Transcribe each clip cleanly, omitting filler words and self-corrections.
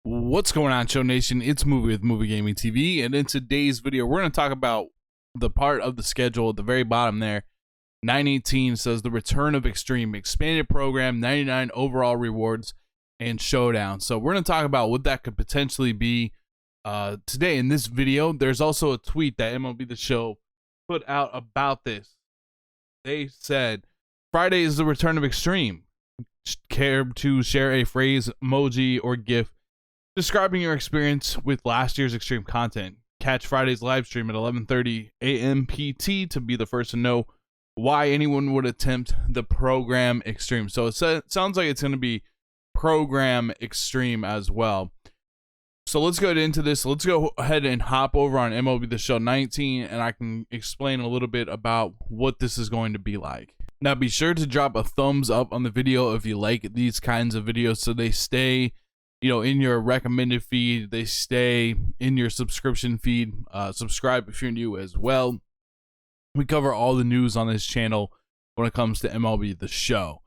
What's going on, Show Nation? It's Movie with Movie Gaming TV, and in today's video, we're going to talk about the part of the schedule at the very bottom there. 918 says the return of Extreme, expanded program, 99 overall rewards, and showdown. So we're going to talk about what that could potentially be today in this video. There's also a tweet that MLB The Show put out about this. They said, Friday is the return of Extreme. Care to share a phrase, emoji, or GIF describing your experience with last year's Extreme content? Catch Friday's live stream at 11:30 a.m. PT to be the first to know why anyone would attempt the program Extreme. So it sounds like it's going to be program Extreme as well. So let's go into this. Let's go ahead and hop over on MLB The Show 19, and I can explain a little bit about what this is going to be like. Now, be sure to drop a thumbs up on the video if you like these kinds of videos, so they stay, in your recommended feed. They stay in your subscription feed. Subscribe if you're new as well. We cover all the news on this channel when it comes to MLB The Show.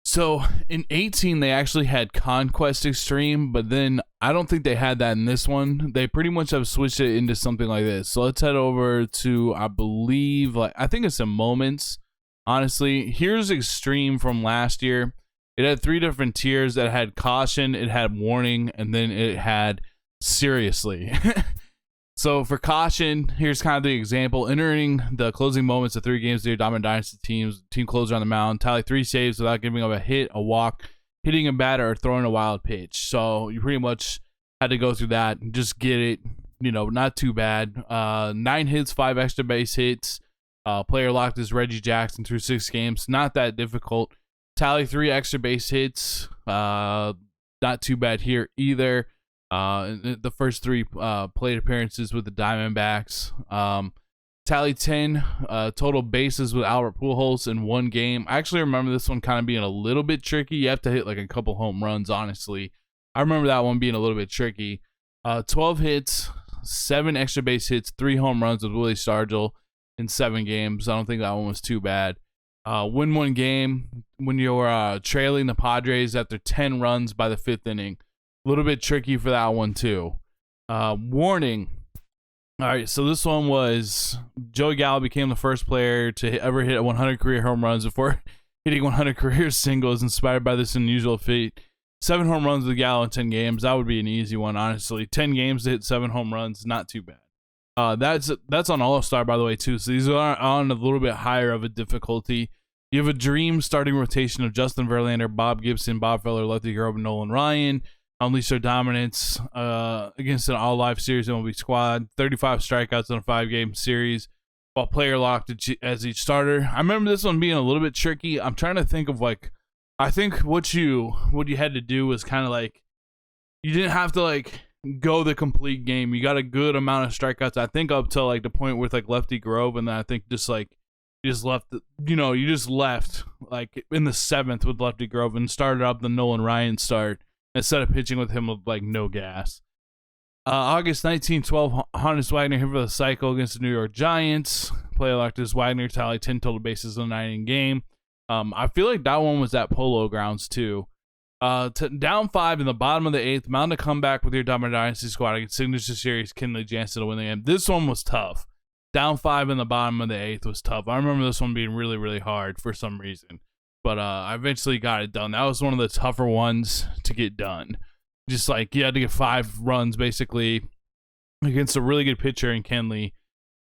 So in 18, they actually had Conquest Extreme, but then I don't think they had that in this one. They pretty much have switched it into something like this. So let's head over to, I think it's in Moments. Honestly, here's Extreme from last year. It had 3 different tiers. That had Caution, it had Warning, and then it had Seriously. So for Caution, here's kind of the example. Entering the closing moments of 3 games to your Diamond Dynasty teams, team closer on the mound, tally 3 saves without giving up a hit, a walk, hitting a batter, or throwing a wild pitch. So you pretty much had to go through that and just get it, not too bad. 9 hits, 5 extra base hits. Player locked is Reggie Jackson through 6 games. Not that difficult. Tally 3 extra base hits. Not too bad here either. The first 3 plate appearances with the Diamondbacks. Tally 10 total bases with Albert Pujols in 1 game. I actually remember this one kind of being a little bit tricky. You have to hit like a couple home runs, honestly. I remember that one being a little bit tricky. 12 hits, 7 extra base hits, 3 home runs with Willie Stargell in 7 games. I don't think that one was too bad. Win 1 game when you're trailing the Padres after 10 runs by the 5th inning. A little bit tricky for that one too. Warning. All right, so this one was Joey Gallo became the first player to ever hit 100 career home runs before hitting 100 career singles, inspired by this unusual feat. 7 home runs with Gallo in 10 games. That would be an easy one, honestly. 10 games to hit 7 home runs, not too bad. That's on All-Star, by the way, too. So these are on a little bit higher of a difficulty. You have a dream starting rotation of Justin Verlander, Bob Gibson, Bob Feller, Lefty Grove, and Nolan Ryan. Unleash their dominance against an all-live series MLB squad. 35 strikeouts in a 5-game series while player locked as each starter. I remember this one being a little bit tricky. I'm trying to think of I think what you had to do was kind of you didn't have to go the complete game. You got a good amount of strikeouts. I think up to the point with Lefty Grove, and then I think you just left in the 7th with Lefty Grove and started up the Nolan Ryan start instead of pitching with him with no gas. August 1912, Honus Wagner hit for the cycle against the New York Giants. Player locked is Wagner, tally 10 total bases in a 9-inning game. I feel like that one was at Polo Grounds too. Down 5 in the bottom of the 8th, mound to come back with your Diamond Dynasty squad against Signature Series Kenley Jansen to win the game. This one was tough. Down 5 in the bottom of the 8th was tough. I remember this one being really, really hard for some reason. But I eventually got it done. That was one of the tougher ones to get done. Just you had to get 5 runs basically against a really good pitcher in Kenley.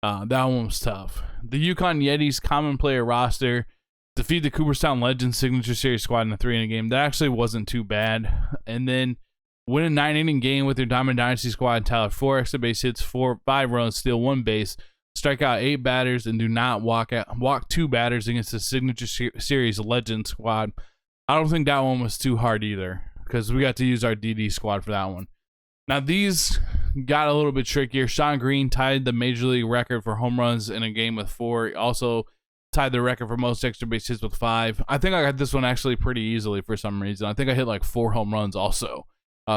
That one was tough. The Yukon Yetis common player roster defeat the Cooperstown Legends Signature Series squad in a 3-inning game. That actually wasn't too bad. And then win a 9-inning game with your Diamond Dynasty squad and tally 4 extra base hits, 5 runs, steal 1 base. Strike out 8 batters and do not walk 2 batters against the Signature Series Legend squad. I don't think that one was too hard either because we got to use our DD squad for that one. Now these got a little bit trickier. Sean Green tied the major league record for home runs in a game with 4. He also tied the record for most extra base hits with 5. I think I got this one actually pretty easily for some reason. I think I hit 4 home runs also.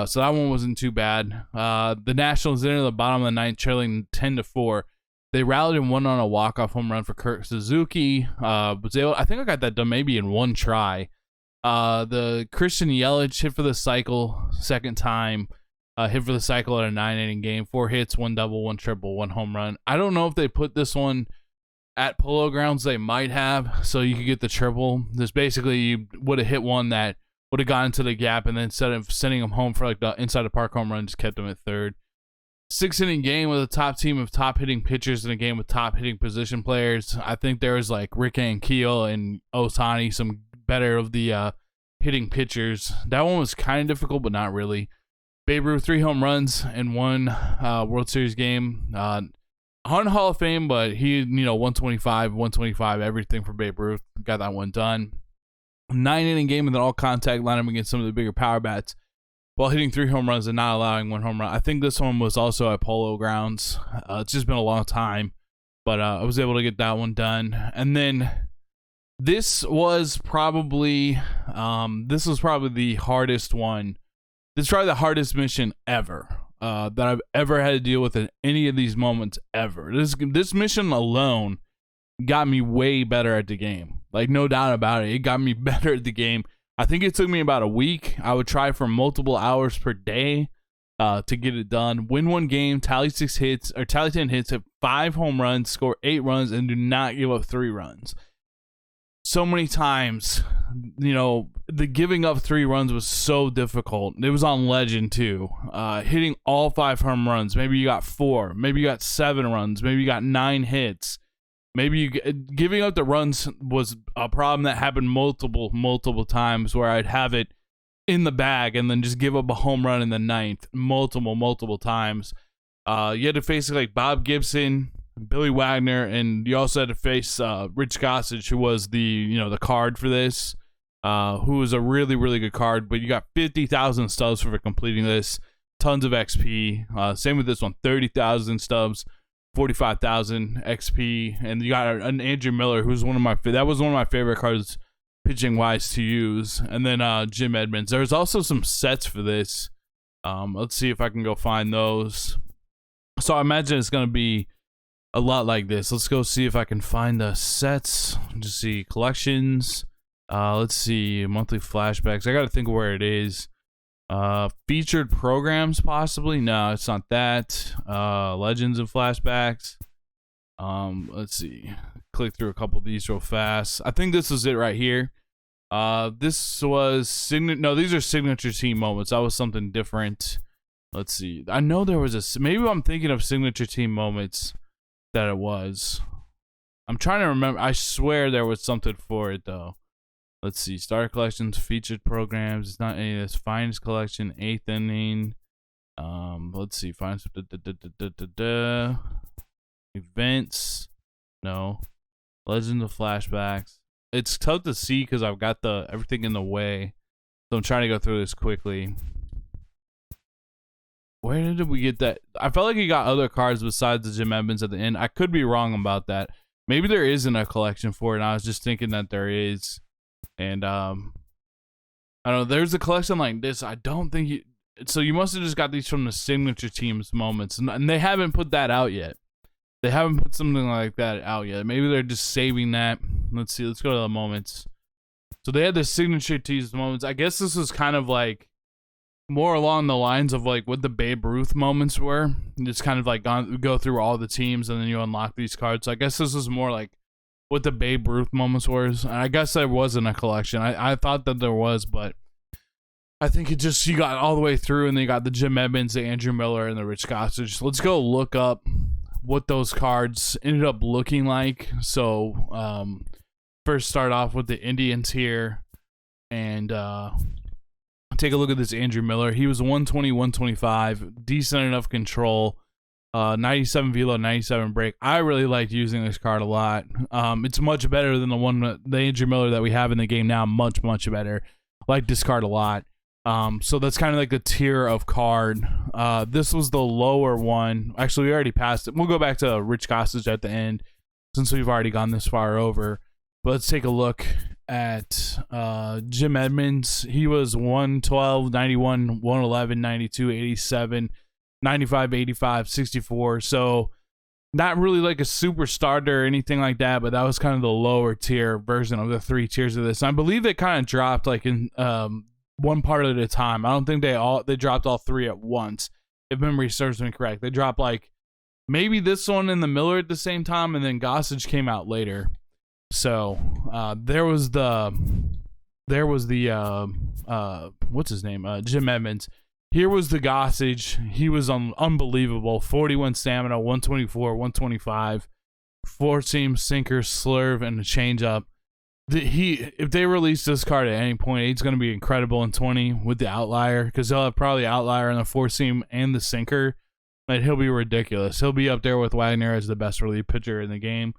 So that one wasn't too bad. The Nationals entered the bottom of the 9th, trailing 10-4. They rallied and won on a walk-off home run for Kirk Suzuki. I think I got that done maybe in 1 try. The Christian Yelich hit for the cycle 2nd time. hit for the cycle at a 9-inning game, 4 hits, 1 double, 1 triple, 1 home run. I don't know if they put this one at Polo Grounds. They might have, so you could get the triple. This basically, you would have hit one that would have gone into the gap, and then instead of sending him home for like the inside the park home run, just kept him at third. 6-inning game with a top team of top hitting pitchers in a game with top hitting position players. I think there was like Rick Ankiel and Otani, some better of the hitting pitchers. That one was kind of difficult, but not really. Babe Ruth, 3 home runs in 1 World Series game. On Hall of Fame, but he, 125, everything for Babe Ruth. Got that one done. 9-inning game with an all-contact lineup against some of the bigger power bats, while hitting 3 home runs and not allowing 1 home run. I think this one was also at Polo Grounds. It's just been a long time, but I was able to get that one done. And then this was probably the hardest one. This is probably the hardest mission ever that I've ever had to deal with in any of these moments ever. This mission alone got me way better at the game. Like, no doubt about it. It got me better at the game. I think it took me about a week. I would try for multiple hours per day to get it done. Win 1 game, tally 10 hits, hit 5 home runs, score 8 runs, and do not give up 3 runs. So many times, the giving up 3 runs was so difficult. It was on Legend too. Hitting all 5 home runs. Maybe you got 4. Maybe you got 7 runs. Maybe you got 9 hits. Maybe giving up the runs was a problem that happened multiple times, where I'd have it in the bag and then just give up a home run in the 9th multiple times. You had to face like Bob Gibson, Billy Wagner, and you also had to face Rich Gossage, who was the card for this, who was a really, really good card. But you got 50,000 stubs for completing this, tons of XP. Same with this one, 30,000 stubs, 45,000 XP, and you got an Andrew Miller, who's one of my favorite cards pitching wise to use, and then Jim Edmonds. There's also some sets for this. Let's see if I can go find those. So I imagine it's gonna be a lot like this. Let's go see if I can find the sets. Just see collections. Let's see monthly flashbacks. I gotta think of where it is. Featured programs, possibly. No, it's not that. Legends and flashbacks. Let's see. Click through a couple of these real fast. I think this is it right here. This was no, these are signature team moments. That was something different. Let's see. I know there was maybe I'm thinking of signature team moments that it was. I'm trying to remember. I swear there was something for it though. Let's see. Starter collections, featured programs. It's not any of this. Finest collection, 8th inning. Let's see. Finest events. No. Legends of flashbacks. It's tough to see because I've got everything in the way. So I'm trying to go through this quickly. Where did we get that? I felt like he got other cards besides the Jim Edmonds at the end. I could be wrong about that. Maybe there isn't a collection for it, and I was just thinking that there is. And I don't know, there's a collection like this. I don't think so you must have just got these from the signature teams moments, and they haven't put that out yet. They haven't put something like that out yet. Maybe they're just saving that. Let's see, let's go to the moments. So they had the signature teams moments. I guess this was kind of like more along the lines of like what the Babe Ruth moments were. Just kind of like go through all the teams and then you unlock these cards. So I guess this was more like what the Babe Ruth moments were. I guess there wasn't a collection. I thought that there was, but I think it just, you got all the way through and then you got the Jim Edmonds, the Andrew Miller, and the Rich Gossage. Let's go look up what those cards ended up looking like. So first start off with the Indians here and take a look at this Andrew Miller. He was 120, 125, decent enough control. 97 velo, 97 break. I really liked using this card a lot. It's much better than the Andrew Miller that we have in the game now. Much better. Like this card a lot. So that's kind of like the tier of card. This was the lower one. Actually, we already passed it. We'll go back to Rich Gossage at the end since we've already gone this far over. But let's take a look at Jim Edmonds. He was 112, 91, 111, 92, 87. 95, 85, 64. So not really like a super starter or anything like that, but that was kind of the lower tier version of the 3 tiers of this. And I believe it kind of dropped like in one part at a time. I don't think they dropped all three at once, if memory serves me correct. They dropped like maybe this one and the Miller at the same time, and then Gossage came out later. So there was the what's his name, Jim Edmonds. Here was the Gossage. He was unbelievable. 41 stamina, 124, 125, 4-seam, sinker, slurve, and a changeup. If they release this card at any point, he's going to be incredible in 20 with the outlier, because he'll have probably outlier on the 4-seam and the sinker. But he'll be ridiculous. He'll be up there with Wagner as the best relief pitcher in the game.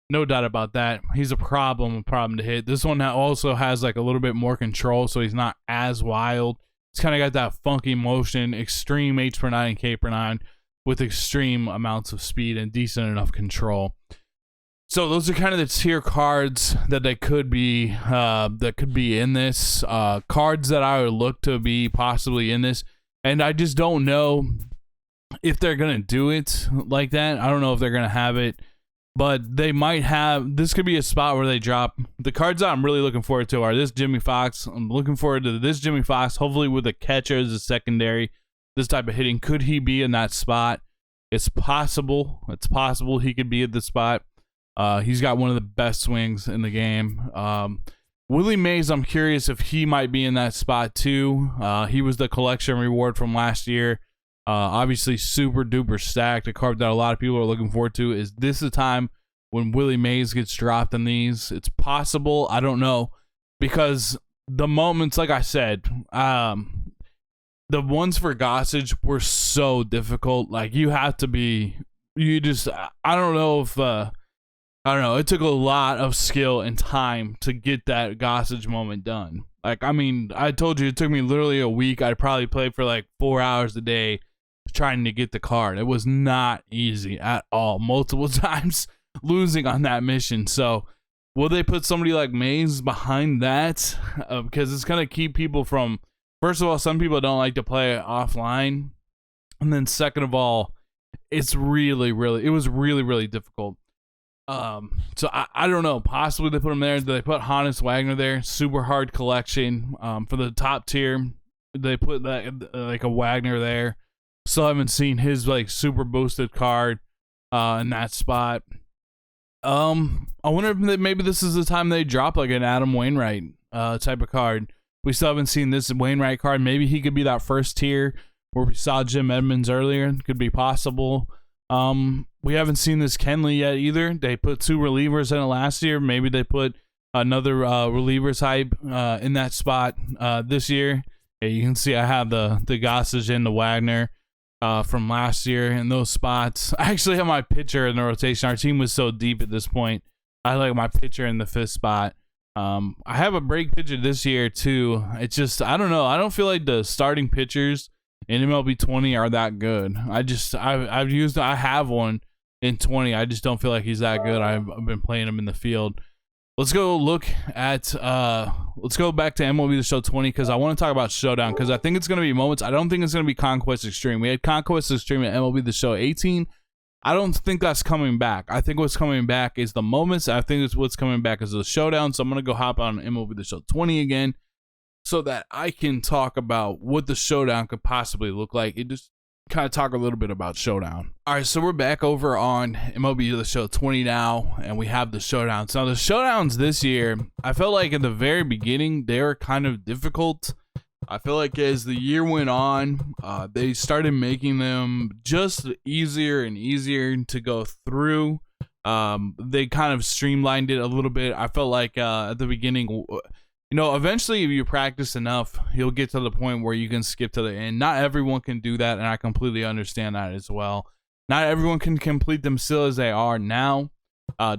No doubt about that. He's a problem to hit. This one also has like a little bit more control, so he's not as wild. It's kind of got that funky motion, extreme H per 9 and K per 9 with extreme amounts of speed and decent enough control. So those are kind of the tier cards that they could be in this. Cards that I would look to be possibly in this, and I just don't know if they're gonna do it like that. I don't know if they're gonna have it, but they might have. This could be a spot where they drop the cards that I'm really looking forward to are this Jimmy Fox. I'm looking forward to this Jimmy Fox, hopefully with a catcher as a secondary. This type of hitting, could he be in that spot? It's possible. It's possible he could be at the spot. He's got one of the best swings in the game. Willie Mays, I'm curious if he might be in that spot too. He was the collection reward from last year. Obviously super duper stacked. A card that a lot of people are looking forward to. Is this the time when Willie Mays gets dropped in these? It's possible. I don't know, because the moments, like I said, the ones for Gossage were so difficult. Like I don't know if it took a lot of skill and time to get that Gossage moment done. Like, I mean, I told you it took me literally a week. I probably played for like 4 hours a day trying to get the card. It was not easy at all. Multiple times losing on that mission. So will they put somebody like Mays behind that? Because it's going to keep people from, first of all, some people don't like to play offline. And then second of all, it was really, really difficult. So I don't know. Possibly they put him there. They put Hannes Wagner there. Super hard collection. For the top tier, they put that like a Wagner there. Still haven't seen his like super boosted card in that spot. I wonder if maybe this is the time they drop like an Adam Wainwright type of card. We still haven't seen this Wainwright card. Maybe he could be that first tier where we saw Jim Edmonds earlier. Could be possible. We haven't seen this Kenley yet either. They put 2 relievers in it last year. Maybe they put another reliever type in that spot this year. Yeah, you can see I have the Gossage and the Wagner from last year in those spots. I actually have my pitcher in the rotation. Our team was so deep at this point. I like my pitcher in the 5th spot. I have a break pitcher this year too. It's just, I don't know. I don't feel like the starting pitchers in MLB 20 are that good. I have one in 20. I just don't feel like he's that good. I've been playing him in the field. Let's go look at let's go back to MLB The Show 20, because I want to talk about Showdown, because I think it's going to be moments. I don't think it's going to be Conquest Extreme. We had Conquest Extreme at MLB The Show 18. I don't think that's coming back. I think what's coming back is the moments. I think what's coming back is the Showdown. So I'm going to go hop on MLB The Show 20 again, so that I can talk about what the Showdown could possibly look like. It just kind of talk a little bit about Showdown. All right, so we're back over on MLB The Show 20 now, and we have the Showdowns. Now, the Showdowns this year, I felt like at the very beginning, they were kind of difficult. I feel like as the year went on, they started making them just easier and easier to go through. They kind of streamlined it a little bit. I felt like at the beginning, eventually if you practice enough, you'll get to the point where you can skip to the end. Not everyone can do that, and I completely understand that as well. Not everyone can complete them still as they are now.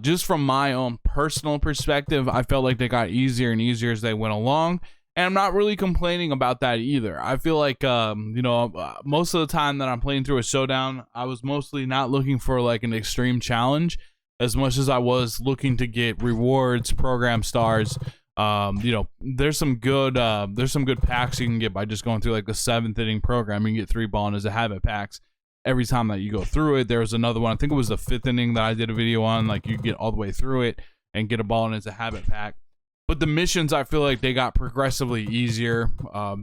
Just from my own personal perspective, I felt like they got easier and easier as they went along, and I'm not really complaining about that either. I feel like, most of the time that I'm playing through a Showdown, I was mostly not looking for like an extreme challenge as much as I was looking to get rewards, program stars. There's some good packs you can get by just going through like the 7th inning program. You can get 3 ball and as a habit packs every time that you go through it. There was another one, I think it was the 5th inning that I did a video on, like you get all the way through it and get a ball and as a habit pack. But the missions, I feel like they got progressively easier.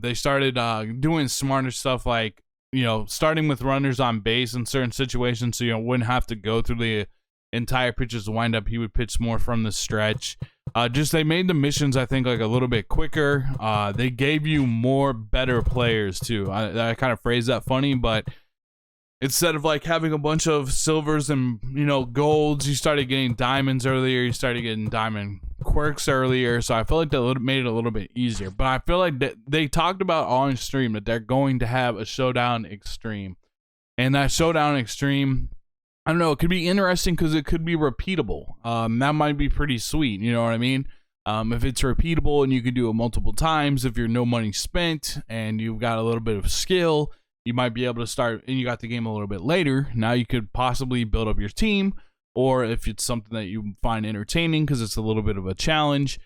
They started doing smarter stuff, like, you know, starting with runners on base in certain situations, so you wouldn't have to go through the entire pitches wind up. He would pitch more from the stretch. Just they made the missions, I think, like a little bit quicker. They gave you more better players too. I kind of phrased that funny, but instead of like having a bunch of silvers and, you know, golds, you started getting diamonds earlier. You started getting diamond quirks earlier. So I feel like that made it a little bit easier. But I feel like they talked about on stream that they're going to have a showdown extreme, and that showdown extreme, I don't know, it could be interesting because it could be repeatable. That might be pretty sweet. You know what I mean? If it's repeatable and you can do it multiple times, if you're no money spent and you've got a little bit of skill, you might be able to start, and you got the game a little bit later. Now you could possibly build up your team, or if it's something that you find entertaining because it's a little bit of a challenge.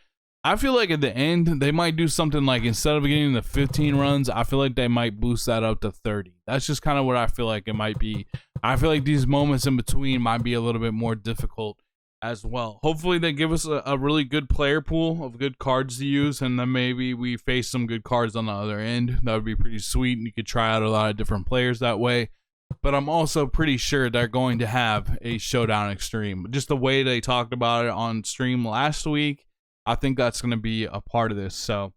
I feel like at the end, they might do something like, instead of getting the 15 runs, I feel like they might boost that up to 30. That's just kind of what I feel like it might be. I feel like these moments in between might be a little bit more difficult as well. Hopefully they give us a really good player pool of good cards to use, and then maybe we face some good cards on the other end. That would be pretty sweet, and you could try out a lot of different players that way. But I'm also pretty sure they're going to have a showdown extreme. Just the way they talked about it on stream last week, I think that's going to be a part of this. So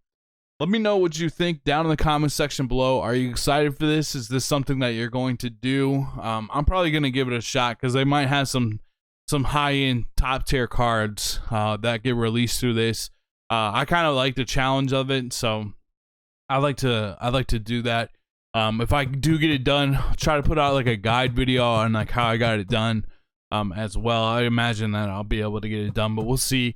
let me know what you think down in the comment section below. Are you excited for this? Is this something that you're going to do? I'm probably going to give it a shot because they might have some high-end top tier cards that get released through this. I kind of like the challenge of it, so I like to do that. If I do get it done, I'll try to put out like a guide video on like how I got it done as well. I imagine that I'll be able to get it done, but we'll see.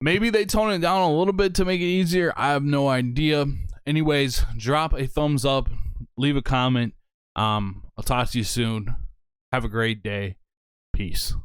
Maybe they tone it down a little bit to make it easier. I have no idea. Anyways, drop a thumbs up, leave a comment. I'll talk to you soon. Have a great day. Peace.